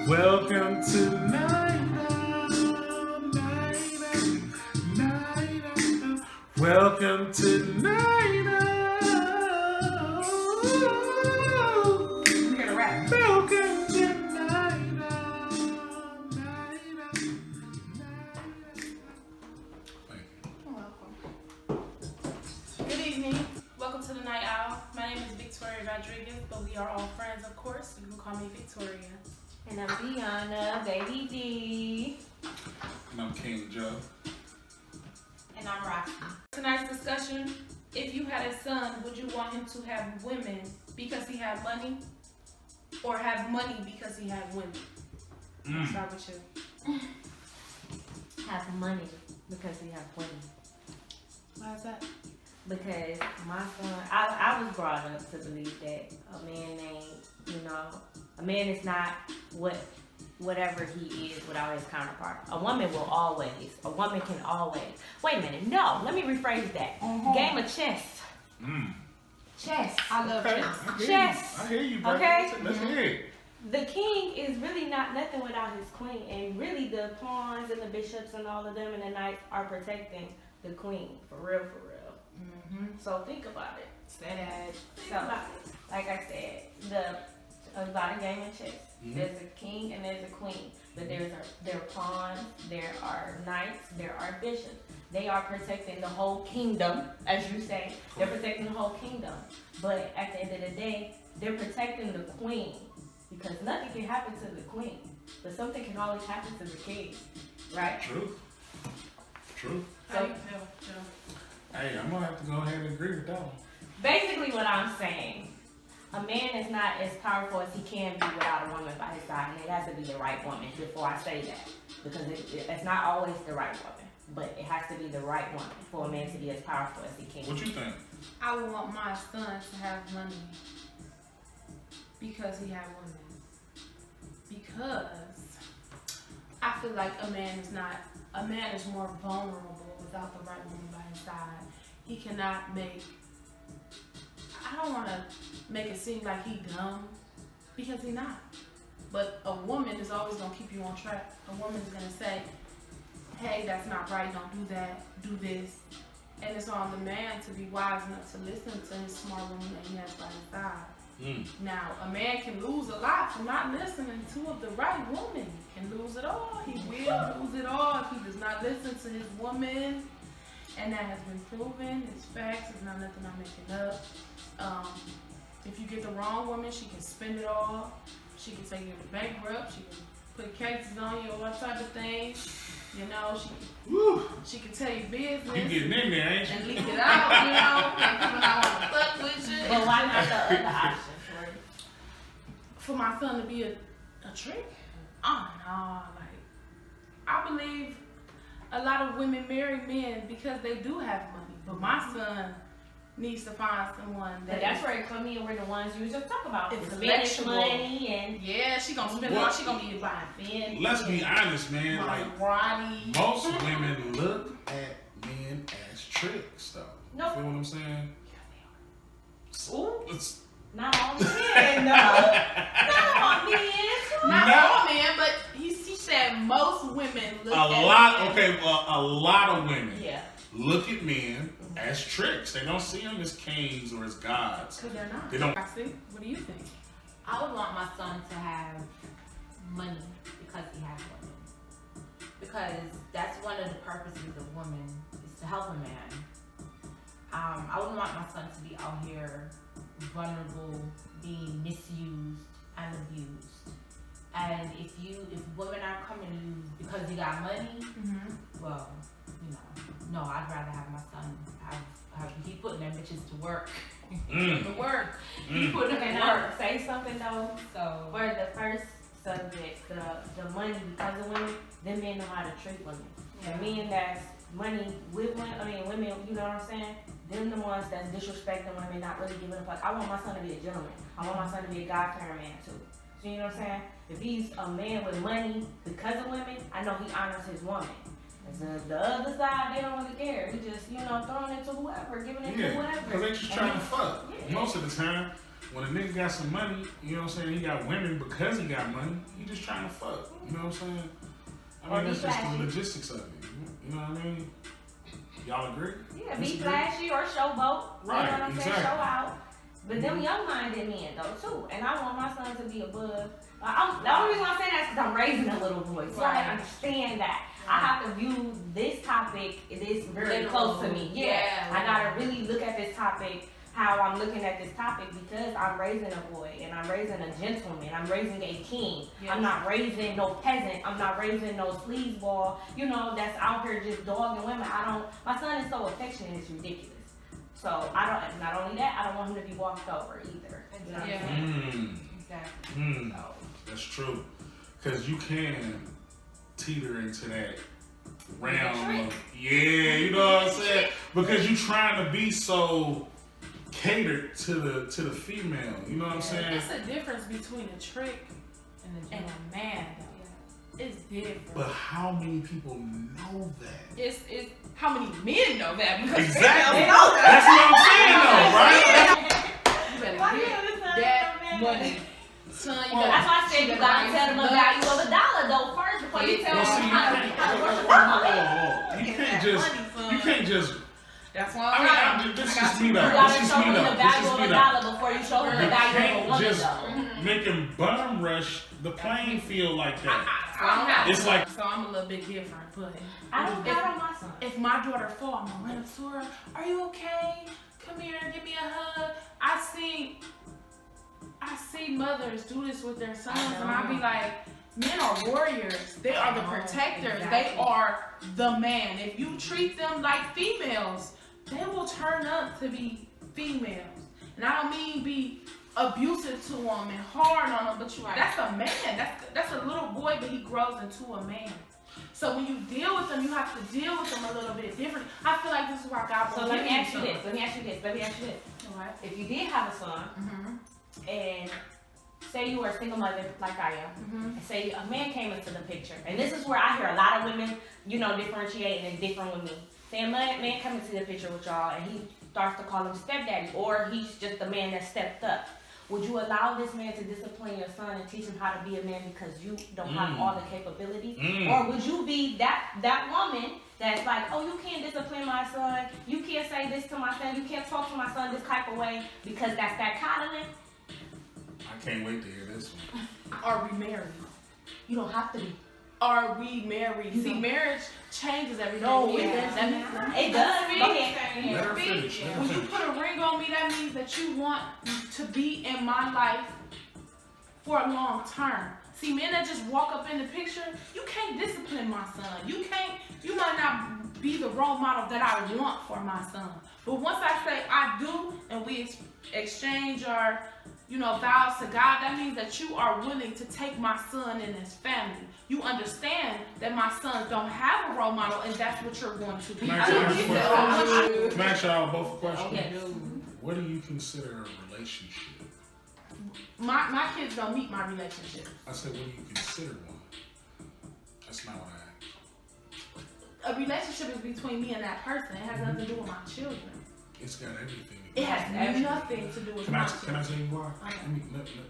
Welcome to Nite. Welcome to Nite. We gotta rap. Welcome to Nite. You're welcome. Good evening. Welcome to the Night Owl. My name is Victoria Rodriguez, but we are all friends, of course. You can call me Victoria. And I'm Deanna, Baby D. And I'm King Joe. And I'm Rocky. Tonight's discussion, if you had a son, would you want him to have women because he had money? Or have money because he had women? I'll start with you. Have money because we have money. Why is that? Because my son, I was brought up to believe that a man ain't, a man is not whatever he is without his counterpart. A woman can always. Wait a minute, no, let me rephrase that. Game of chess. Chess. I love chess. Chess. I hear you, bro. Okay? Let's hear it. The king is really not nothing without his queen, and really the pawns and the bishops and all of them and the knights are protecting the queen, for real. So think about it. Say that. Think about it. Like I said, a lot of game of chess. There's a king and there's a queen, but there are pawns, there are knights, there are bishops. They are protecting the whole kingdom, as you say. They're protecting the whole kingdom, but at the end of the day, they're protecting the queen. Because nothing can happen to the queen, but something can always happen to the king, right? True. How you feel, Joe? Hey, I'm gonna have to go ahead and agree with that one. Basically what I'm saying, a man is not as powerful as he can be without a woman by his side, and it has to be the right woman before I say that. Because it's not always the right woman, but it has to be the right woman for a man to be as powerful as he can. What you think? I would want my son to have money because he had women. Because I feel like a man is more vulnerable without the right woman by his side. He cannot I don't want to make it seem like he dumb, because he's not. But a woman is always going to keep you on track. A woman is going to say, hey, that's not right, don't do that, do this. And it's on the man to be wise enough to listen to his smart woman that he has by his side. Now, a man can lose a lot from not listening to the right woman. He can lose it all. He will lose it all if he does not listen to his woman. And that has been proven. It's facts. It's not nothing I'm making up. If you get the wrong woman, she can spend it all. She can take you to bankrupt. She can put cases on you, all that type of things. She can tell you business. You getting in there, ain't you? And leak it out, and people not want to fuck with you. But why not the other option for you? For my son to be a trick? Oh no, I believe a lot of women marry men because they do have money. But my son needs to find someone But that's where it come in, we're the ones you just talk about. Intellectual. Money and yeah, she gonna spend all. She gonna be buying Bentley. Let's be honest, man. Like, Maserati. most women look at men as tricks, though. Nope. You feel what I'm saying? Ooh. It's not all men, no. Not all men. Not all men, but he said most women look at men. A lot of women Yeah. look at men as tricks. They don't see them as kings or as gods. Because they're not. They don't. Roxy, what do you think? I would want my son to have money because he has women. Because that's one of the purposes of women, is to help a man. I wouldn't want my son to be out here vulnerable, being misused and abused. And if women are coming to you because you got money, well, no, I'd rather have my son keep putting them bitches to work. The work. Keep putting them Can to I work. say something though? So For the first subject, the money because of women, them men know how to treat women. The men that's money with women, you know what I'm saying? Them the ones that's disrespecting women, not really giving a fuck. I want my son to be a gentleman. I want my son to be a God-fearing man too. So you know what I'm saying? If he's a man with money because of women, I know he honors his woman. The other side, they don't really care. We just, throwing it to whoever, giving it to whoever. Because they just trying to fuck. Yeah. Most of the time. When a nigga got some money, you know what I'm saying? He got women because he got money. He just trying to fuck. You know what I'm saying? I mean, that's just the logistics of it. You know what I mean? Y'all agree? Yeah, be flashy or showboat. Right, You know what I'm saying? exactly. Show out. But them young-minded men, though, too. And I want my son to be above. The only reason I'm saying that is because I'm raising a little boy. So I understand that. I have to view this topic, it is very close to me. Yeah. I got to really look at this topic how I'm looking at this topic because I'm raising a boy and I'm raising a gentleman. I'm raising a king. Yes. I'm not raising no peasant. I'm not raising no sleazeball, you know, that's out here just dogging women. My son is so affectionate, it's ridiculous. So not only that, I don't want him to be walked over either. You know what I'm saying? Exactly. So. That's true. Because you can teeter into that realm of, you know what I'm saying? Because you're trying to be so catered to the female, you know what I'm saying? It's a difference between a trick and a man, though. It's different. But how many people know that? It's how many men know that? Because exactly. Know that. That's what I'm saying, though, right? You better get that money. Son, that's why I said you gotta tell them the value of $1 though first before you tell them how to work the You can't just. That's why I mean, this is me though. You gotta show them the value of $1 before you show them the value of a woman just though. make them bum rush the playing field like that. It's like so I'm a little bit different, but I don't got on my son. If my daughter fall, I'm gonna run up to her. Are you okay? Come here, give me a hug. I see mothers do this with their sons, and I be like, men are warriors. They are the protectors. Exactly. They are the man. If you treat them like females, they will turn up to be females. And I don't mean be abusive to them and hard on them, but that's a man. That's a little boy, but he grows into a man. So when you deal with them, you have to deal with them a little bit different. I feel like this is why God. So let me ask you this. Right. If you did have a son, and say you were a single mother like I am, and say a man came into the picture, and this is where I hear a lot of women, you know, differentiating and different with me. Say a man come into the picture with y'all, and he starts to call him stepdaddy, or he's just a man that stepped up. Would you allow this man to discipline your son and teach him how to be a man because you don't have all the capabilities? Or would you be that woman that's like, oh, you can't discipline my son, you can't say this to my son, you can't talk to my son this type of way because that's that coddling? I can't wait to hear this one. Are we married? You don't have to be. Are we married? See, marriage changes everything. No, it doesn't. It does. When you put a ring on me, that means that you want to be in my life for a long term. See, men that just walk up in the picture, you can't discipline my son. You might not be the role model that I want for my son. But once I say I do, and we exchange our, vows to God, that means that you are willing to take my son in his family. You understand that my sons don't have a role model, and that's what you're going to be. Can I ask y'all both a question? Okay. What do you consider a relationship? My kids don't meet my relationship. I said, what do you consider one? That's not what I asked. A relationship is between me and that person. It has nothing to do with my children. It's got everything. It has nothing to do with my children. Can I tell you why? Okay.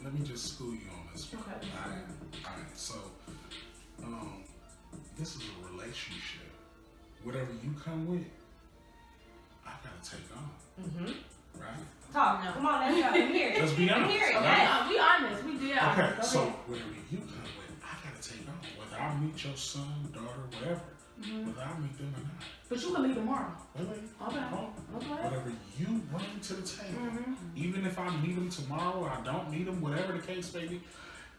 Let me just school you on this. Okay. All right. So, this is a relationship. Whatever you come with, I gotta take on. Right? Talk. No. Come on, let's go. Let me hear it. Let's be honest. Hear it. Right? Be honest. We did. Okay. So whatever you come with, I gotta take on. Whether I meet your son, daughter, whatever. Whether I meet them or not. But you can leave tomorrow. Wait. Okay. Whatever you bring to the table, even if I meet them tomorrow or I don't meet them, whatever the case may be,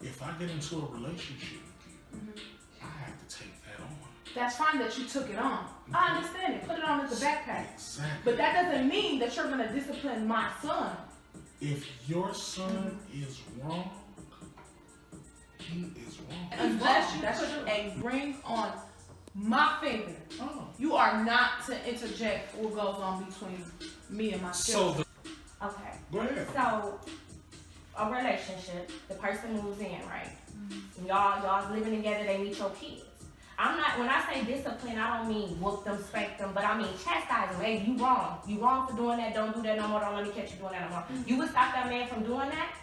if I get into a relationship with you, I have to take that on. That's fine that you took it on. I understand it. Put it on as a backpack. Exactly. But that doesn't mean that you're going to discipline my son. If your son is wrong, he is wrong. Unless you put a ring on my finger, you are not to interject what goes on between me and my children. Okay. Go ahead. So, a relationship, the person moves in, right? Y'all living together, they meet your kids. when I say discipline, I don't mean whoop them, spank them, but I mean chastise them. Hey, you wrong. You wrong for doing that. Don't do that no more. Don't let me catch you doing that no more. You would stop that man from doing that?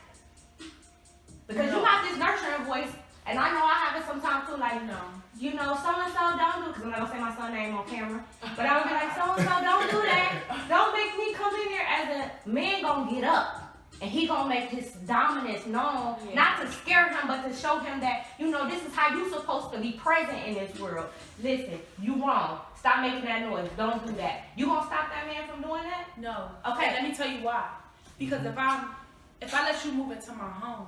Because you have this nurturing voice, and I know I have it sometimes too, like, No. you know, so-and-so don't do, because I'm not going to say my son's name on camera, but I would be like, so-and-so don't do that. Don't make me come in here as a man gonna get up. And he gonna make his dominance known, not to scare him, but to show him that, you know, this is how you supposed to be present in this world. Listen, you wrong. Stop making that noise. Don't do that. You gonna stop that man from doing that? No. Okay. Let me tell you why. Because if I let you move into my home,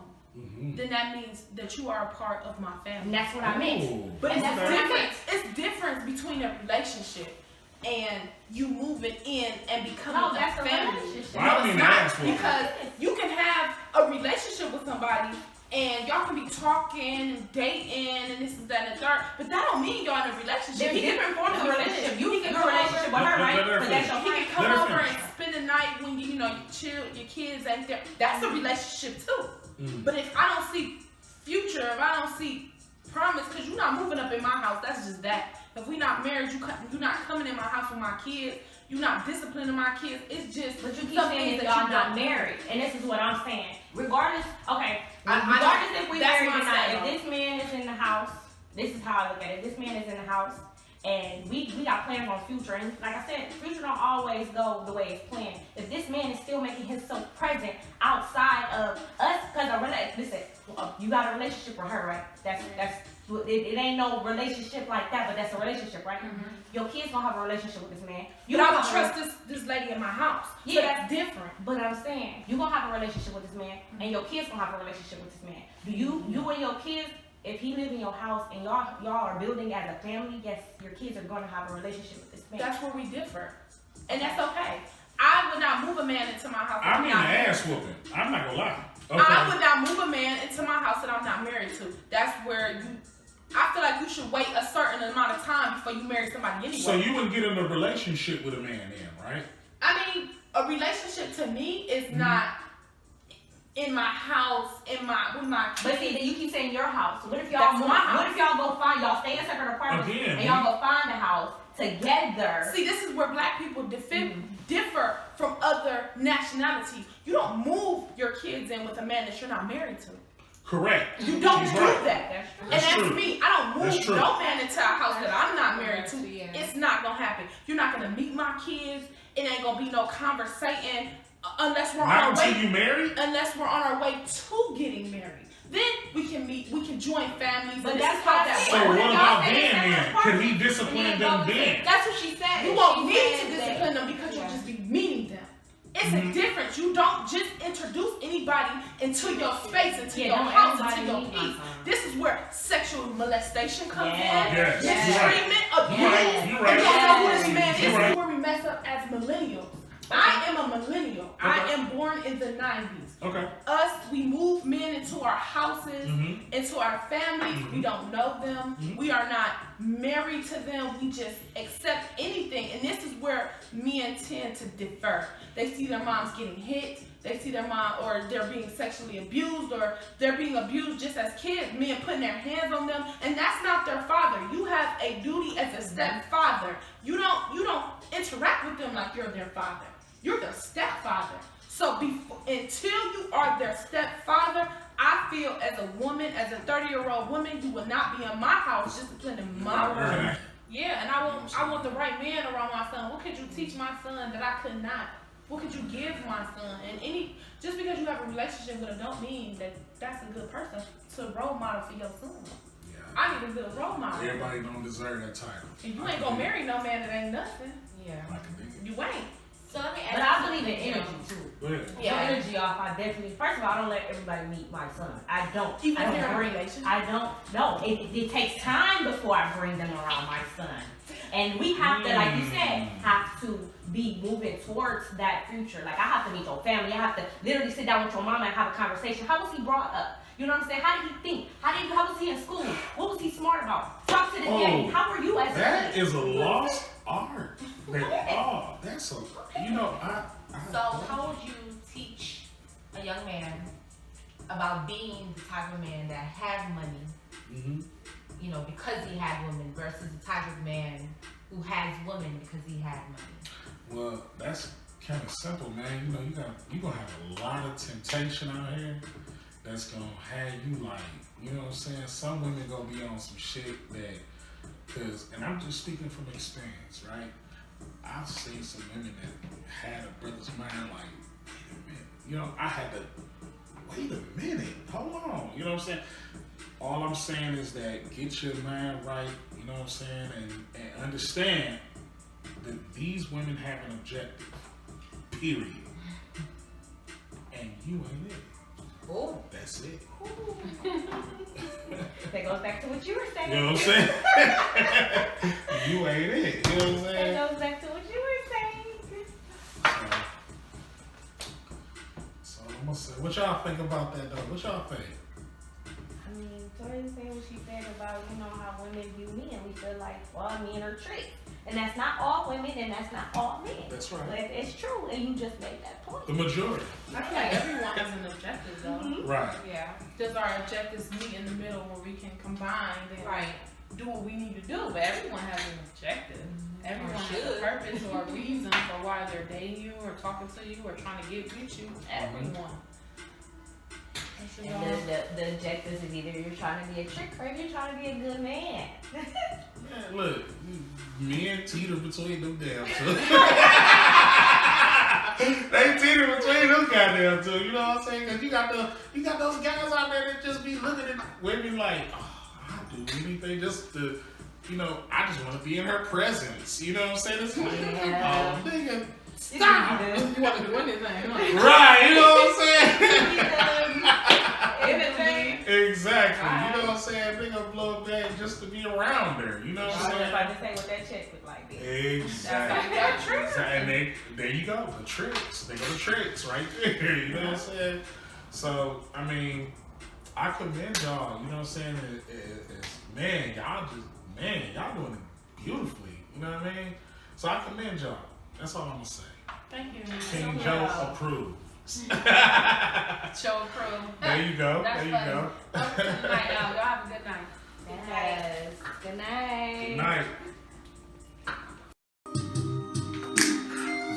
then that means that you are a part of my family. And that's what I meant. But it's different between a relationship and you moving in and becoming a family. Well, I mean, that's what. Because you can have a relationship with somebody and y'all can be talking and dating and this and that and the third, but that don't mean y'all in a relationship. There's different forms of relationship. You can go relationship with her, right? But that's your He can come over and spend the night when you chill, your kids ain't there. That's a relationship too. But if I don't see future, if I don't see promise, because you're not moving up in my house, that's just that. If we not married, you're not coming in my house with my kids. You're not disciplining my kids. It's just. But you keep saying that y'all not married, and this is what I'm saying. Regardless, okay. Regardless if we married or not, if this man is in the house, this is how I look at it. This man is in the house, and we got plans on future. And like I said, future don't always go the way it's planned. If this man is still making himself present outside of us, because listen, you got a relationship with her, right? That's it ain't no relationship like that, but that's a relationship, right? Your kids gonna have a relationship with this man. You don't trust this lady in my house. Yeah, so that's different. But I'm saying you gonna have a relationship with this man, and your kids gonna have a relationship with this man. Do you and your kids? If he live in your house and y'all are building as a family, yes, your kids are gonna have a relationship with this man. That's where we differ, and that's okay. I would not move a man into my house. I mean, ass whooping. I'm not gonna lie. Okay. I would not move a man into my house that I'm not married to. That's where I feel like you should wait a certain amount of time before you marry somebody anyway. So you would get in a relationship with a man then, right? I mean, a relationship to me is not in my house, with my kids. But see, then you keep saying your house. So what if y'all go find, y'all stay in separate apartments and y'all go find a house together? See, this is where black people differ from other nationalities. You don't move your kids in with a man that you're not married to. Correct. You don't do that. That's and true. That's me. I don't move no man into a house that I'm not married to. It's not gonna happen. You're not gonna meet my kids. It ain't gonna be no conversation unless we're on our way. Until you married? Unless we're on our way to getting married. Then we can meet. We can join families. But that's how that. So what about then? Could he discipline them then? That's what she said. You won't need to discipline them because you'll just be meeting them. It's a difference. You don't just introduce anybody into your space, into your house, into your peace. This is where sexual molestation comes in. Yes. Mistreatment, abuse. You're right. You don't know who this man is. This is where we mess up as millennials. I am a millennial. I am born in the 90s. Okay. We move men into our houses, into our families. We don't know them. We are not married to them. We just accept anything. And this is where men tend to differ. They see their moms getting hit. They see their mom, or they're being sexually abused, or they're being abused just as kids. Men putting their hands on them, and that's not their father. You have a duty as a stepfather. You don't interact with them like you're their father. You're their stepfather. So until you are their stepfather, I feel as a woman, as a 30-year-old woman, you will not be in my house disciplining my room. Yeah, and I want the right man around my son. What could you teach my son that I could not? What could you give my son? And just because you have a relationship with him don't mean that that's a good person to role model for your son. Yeah. I need a good role model. Everybody don't deserve that title. And you ain't gonna marry no man that ain't nothing. Yeah. You ain't. So let me ask but I believe in energy too. Yeah. Energy off. I definitely. First of all, I don't let everybody meet my son. I don't. Even I if they're don't in a relationship. I don't. No. It takes time before I bring them around my son. And we have to, like you said, have to be moving towards that future. Like I have to meet your family. I have to literally sit down with your mama and have a conversation. How was he brought up? You know what I'm saying? How did he think? How was he in school? What was he smart about? Talk to the daddy. How were you as a That kid? is a lost art. That's a, So how would you teach a young man about being the type of man that have money you know, because he had women versus the type of man who has women because he had money? Well, that's kind of simple, man. You know, you're gonna have a lot of temptation out here that's gonna have you like, you know what I'm saying? Some women gonna be on some shit that, and I'm just speaking from experience, right? I've seen some women that had a brother's mind like, wait a minute, you know, I had to, wait a minute, hold on, you know what I'm saying? All I'm saying is that get your mind right, you know what I'm saying, and understand that these women have an objective, period. And you ain't it. Oh, That's it. That goes back to what you were saying. You know what I'm saying? You ain't it. You know what I'm saying? That goes back to what you were saying. So I'm gonna say, what y'all think about that though? What y'all think? I mean, Tori said what she said about, you know, how women view men. We feel like all men are tricks. And that's not all women and that's not all men. That's right. But it's true, and you just made that point. The majority. I feel like everyone has an objective though. Mhm. Right. Yeah. Does our objectives meet in the middle where we can combine and right. do what we need to do? But everyone has an objective. Everyone has a should. purpose or a reason for why they're dating you or talking to you or trying to get with you. Everyone. And the objectives is either you're trying to be a trick or you're trying to be a good man. Man, look, men teeter between them damn two. They teeter between them goddamn two. You know what I'm saying? Because you got those guys out there that just be looking at women like, oh, I'll do anything just to, you know, I just want to be in her presence. You know what I'm saying? It's like, Yeah. oh, nigga, Stop! You You want to do anything. Huh? right? You know what I'm saying? Anything. Exactly. You know what I'm saying? Nigga blow a bag just to be around her. You know what I'm I was saying? about to say what that check looked like. Then. Exactly. That's true. And there you go, the tricks. They go the tricks right there. You know what I'm saying? So, I mean, I commend y'all. You know what I'm saying? Man, y'all doing it beautifully. You know what I mean? So I commend y'all. That's all I'm gonna say. Thank you. King Joe approves. Show approve. There you go. That's There you funny. go. Good night, y'all. Y'all have a good night. Yes. Good night. Good night.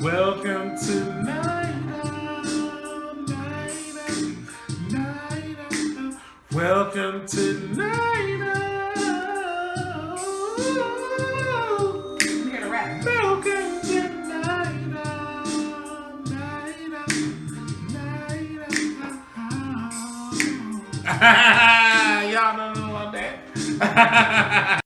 Welcome to Nite. Welcome to Nite. I'm here to rap. Welcome to Nite. Y'all don't know about that.